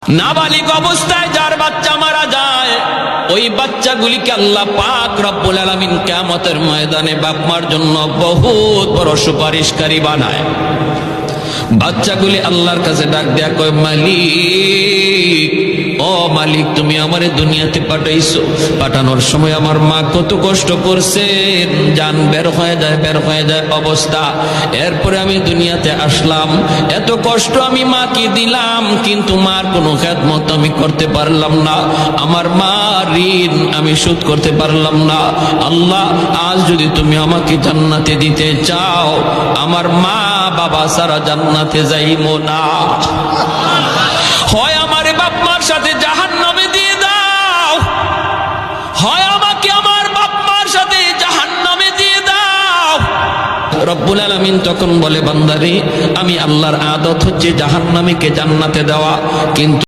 नाबालिग अवस्थाय जार बाच्चा मारा जाए ওই বাচ্চাগুলিকে আল্লাহ পাক রব্বুল আলামিন কিয়ামতের ময়দানে বাপ মার জন্য বহুত বড় সুপারিশকারী বানায়। বাচ্চাগুলি আল্লাহর কাছে ডাক দেয়া কয়, মালিক, ও মালিক, তুমি আমারে দুনিয়াতে পাঠাইছো, পাঠানোর সময় আমার মা কত কষ্ট করছেন, জান বের হয়ে যায় অবস্থা। এরপরে আমি দুনিয়াতে আসলাম, এত কষ্ট আমি মাকে দিলাম, কিন্তু মার কোনো খেদমত আমি করতে পারলাম না, আমার মা ঋণ আমি শোধ করতে পারলাম না। আল্লাহ, আজ যদি তুমি আমাকে জান্নাতে দিতে চাও, আমার মা বাবা সারা জান্নাতে যাইবো না, হয় আমারে বাপ মার সাথে জাহান্নামে দিয়ে দাও, হয় আমাকে আমার বাপ মার সাথে জাহান্নামে দিয়ে দাও। রব্বুল আলামিন তখন বলে, বান্দারে, আমি আল্লাহর আদত হচ্ছে জাহান্নামীকে জান্নাতে দেওয়া, কিন্তু